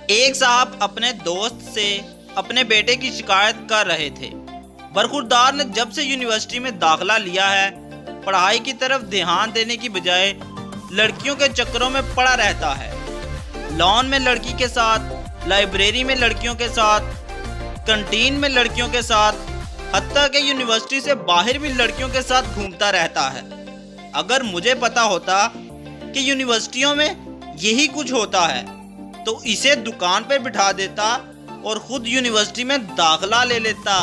एक साहब अपने दोस्त से अपने बेटे की शिकायत कर रहे थे। बरखुरदार ने जब से यूनिवर्सिटी में दाखिला लिया है, पढ़ाई की तरफ ध्यान देने की बजाय लड़कियों के चक्करों में पड़ा रहता है। लॉन में लड़की के साथ, लाइब्रेरी में लड़कियों के साथ, कैंटीन में लड़कियों के साथ, हत्ता के यूनिवर्सिटी से बाहर भी लड़कियों के साथ घूमता रहता है। अगर मुझे पता होता कि यूनिवर्सिटियों में यही कुछ होता है तो इसे दुकान पर बिठा देता और खुद यूनिवर्सिटी में दाखिला ले लेता।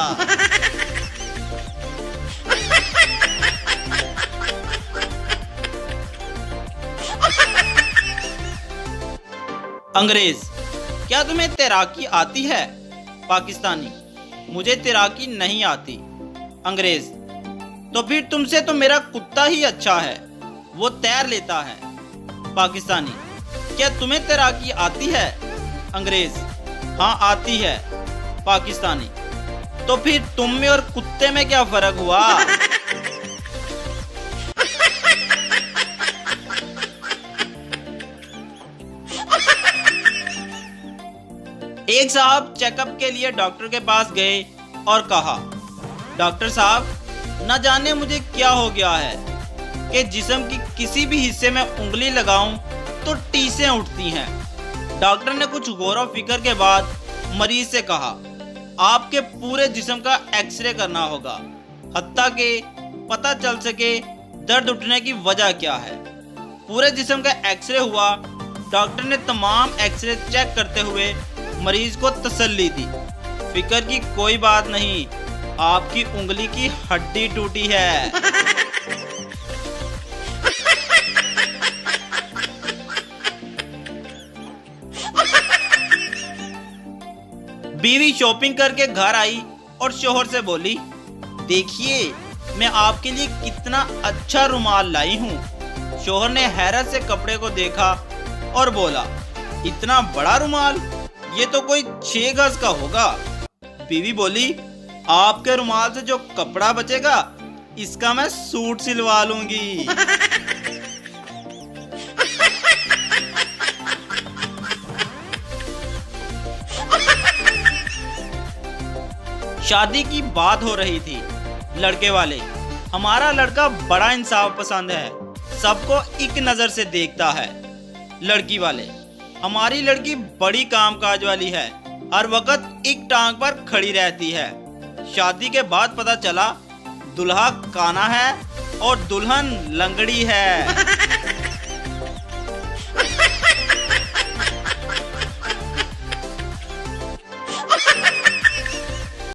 अंग्रेज, क्या तुम्हें तैराकी आती है? पाकिस्तानी, मुझे तैराकी नहीं आती। अंग्रेज, तो फिर तुमसे तो मेरा कुत्ता ही अच्छा है, वो तैर लेता है। पाकिस्तानी, क्या तुम्हें तैराकी आती है? अंग्रेज, हाँ आती है। पाकिस्तानी, तो फिर तुम में और कुत्ते में क्या फर्क हुआ? एक साहब चेकअप के लिए डॉक्टर के पास गए और कहा, डॉक्टर साहब, न जाने मुझे क्या हो गया है कि जिस्म की किसी भी हिस्से में उंगली लगाऊं तो टीसें उठती हैं। डॉक्टर ने कुछ गौर व फिक्र के बाद मरीज से कहा, आपके पूरे जिस्म का एक्सरे करना होगा, हत्ता के पता चल सके दर्द उठने की वजह क्या है। पूरे जिस्म का एक्सरे हुआ। डॉक्टर ने तमाम एक्सरे चेक करते हुए मरीज को तसल्ली दी, फिक्र की कोई बात नहीं, आपकी उंगली की हड्डी टूटी है। बीवी शॉपिंग करके घर आई और शोहर से बोली, देखिए मैं आपके लिए कितना अच्छा रुमाल लाई हूँ। शोहर ने हैरत से कपड़े को देखा और बोला, इतना बड़ा रुमाल, ये तो कोई 6 गज का होगा। बीवी बोली, आपके रुमाल से जो कपड़ा बचेगा इसका मैं सूट सिलवा लूंगी। शादी की बात हो रही थी। लड़के वाले, हमारा लड़का बड़ा इंसाफ पसंद है, सबको एक नजर से देखता है। लड़की वाले, हमारी लड़की बड़ी कामकाज वाली है, हर वक्त एक टांग पर खड़ी रहती है। शादी के बाद पता चला दुल्हा काना है और दुल्हन लंगड़ी है।